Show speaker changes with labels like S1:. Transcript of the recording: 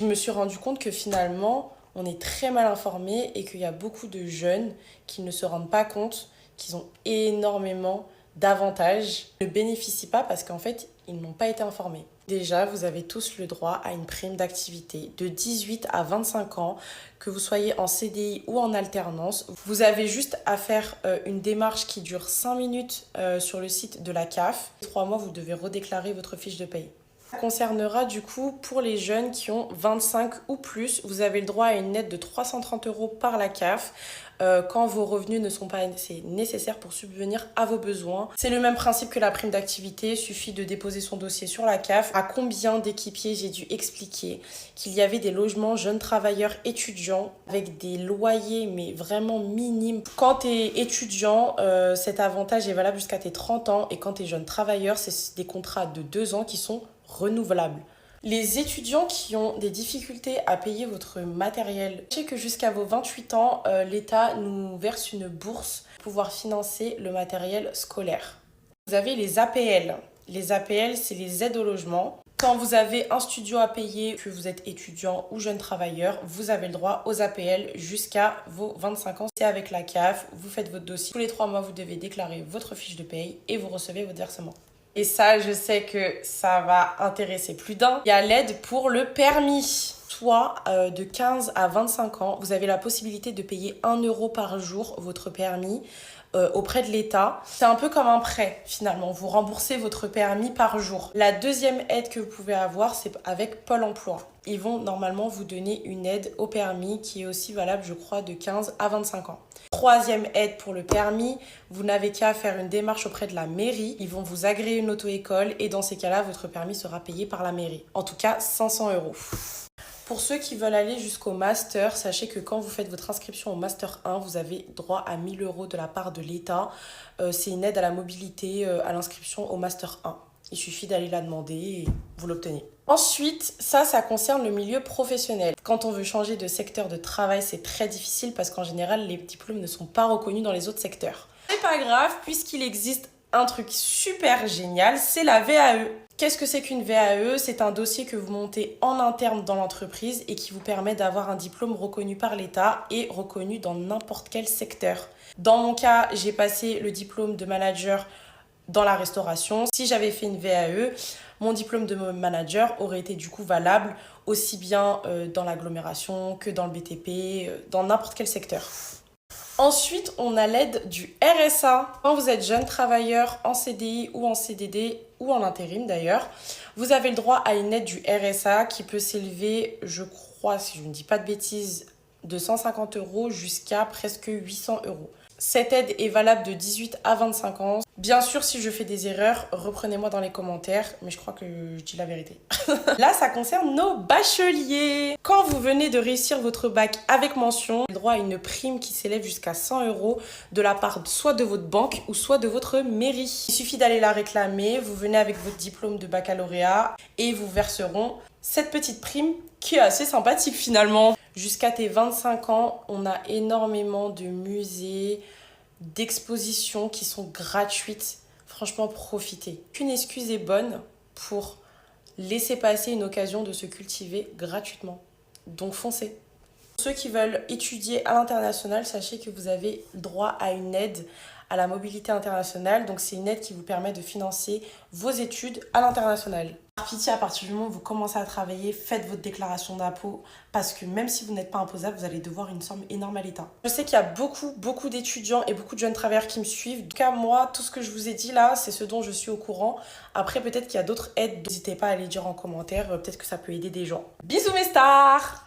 S1: Je me suis rendu compte que finalement, on est très mal informé et qu'il y a beaucoup de jeunes qui ne se rendent pas compte qu'ils ont énormément d'avantages, ne bénéficient pas parce qu'en fait, ils n'ont pas été informés. Déjà, vous avez tous le droit à une prime d'activité de 18 à 25 ans, que vous soyez en CDI ou en alternance. Vous avez juste à faire une démarche qui dure 5 minutes sur le site de la CAF. 3 mois, vous devez redéclarer votre fiche de paye. Ça concernera du coup pour les jeunes qui ont 25 ou plus. Vous avez le droit à une aide de 330 € par la CAF quand vos revenus ne sont pas nécessaires pour subvenir à vos besoins. C'est le même principe que la prime d'activité. Il suffit de déposer son dossier sur la CAF. À combien d'équipiers j'ai dû expliquer qu'il y avait des logements jeunes travailleurs étudiants avec des loyers mais vraiment minimes. Quand tu es étudiant, cet avantage est valable jusqu'à tes 30 ans et quand tu es jeune travailleur, c'est des contrats de 2 ans qui sont renouvelables. Les étudiants qui ont des difficultés à payer votre matériel, sachez que jusqu'à vos 28 ans, l'État nous verse une bourse pour pouvoir financer le matériel scolaire. Vous avez les APL. Les APL, c'est les aides au logement. Quand vous avez un studio à payer, que vous êtes étudiant ou jeune travailleur, vous avez le droit aux APL jusqu'à vos 25 ans. C'est avec la CAF, vous faites votre dossier. Tous les 3 mois, vous devez déclarer votre fiche de paye et vous recevez votre versement. Et ça, je sais que ça va intéresser plus d'un. Il y a l'aide pour le permis. Soit de 15 à 25 ans, vous avez la possibilité de payer 1 € par jour votre permis auprès de l'État. C'est un peu comme un prêt finalement. Vous remboursez votre permis par jour. La deuxième aide que vous pouvez avoir, c'est avec Pôle emploi. Ils vont normalement vous donner une aide au permis qui est aussi valable, je crois, de 15 à 25 ans. Troisième aide pour le permis, vous n'avez qu'à faire une démarche auprès de la mairie. Ils vont vous agréer une auto-école et dans ces cas-là, votre permis sera payé par la mairie. En tout cas, 500 €. Pour ceux qui veulent aller jusqu'au master, sachez que quand vous faites votre inscription au master 1, vous avez droit à 1 000 € de la part de l'État. C'est une aide à la mobilité à l'inscription au master 1. Il suffit d'aller la demander et vous l'obtenez. Ensuite, ça concerne le milieu professionnel. Quand on veut changer de secteur de travail, c'est très difficile parce qu'en général, les diplômes ne sont pas reconnus dans les autres secteurs. C'est pas grave puisqu'il existe un truc super génial, c'est la VAE. Qu'est-ce que c'est qu'une VAE? C'est un dossier que vous montez en interne dans l'entreprise et qui vous permet d'avoir un diplôme reconnu par l'État et reconnu dans n'importe quel secteur. Dans mon cas, j'ai passé le diplôme de manager dans la restauration. Si j'avais fait une VAE, mon diplôme de manager aurait été du coup valable aussi bien dans l'agglomération que dans le BTP, dans n'importe quel secteur. Ensuite, on a l'aide du RSA. Quand vous êtes jeune travailleur en CDI ou en CDD ou en intérim d'ailleurs, vous avez le droit à une aide du RSA qui peut s'élever, je crois, si je ne dis pas de bêtises, de 150 € jusqu'à presque 800 €. Cette aide est valable de 18 à 25 ans. Bien sûr, si je fais des erreurs, reprenez-moi dans les commentaires, mais je crois que je dis la vérité. Là, ça concerne nos bacheliers. Quand vous venez de réussir votre bac avec mention, vous avez le droit à une prime qui s'élève jusqu'à 100 € de la part soit de votre banque ou soit de votre mairie. Il suffit d'aller la réclamer, vous venez avec votre diplôme de baccalauréat et ils vous verseront cette petite prime qui est assez sympathique finalement. Jusqu'à tes 25 ans, on a énormément de musées, d'expositions qui sont gratuites. Franchement, profitez. Qu'une excuse est bonne pour laisser passer une occasion de se cultiver gratuitement. Donc foncez. Pour ceux qui veulent étudier à l'international, sachez que vous avez droit à une aide à la mobilité internationale. Donc c'est une aide qui vous permet de financer vos études à l'international. Par pitié, à partir du moment où vous commencez à travailler, faites votre déclaration d'impôt parce que même si vous n'êtes pas imposable, vous allez devoir une somme énorme à l'État. Je sais qu'il y a beaucoup d'étudiants et beaucoup de jeunes travailleurs qui me suivent. En tout cas, moi, tout ce que je vous ai dit là, c'est ce dont je suis au courant. Après, peut-être qu'il y a d'autres aides. N'hésitez pas à les dire en commentaire. Peut-être que ça peut aider des gens. Bisous mes stars!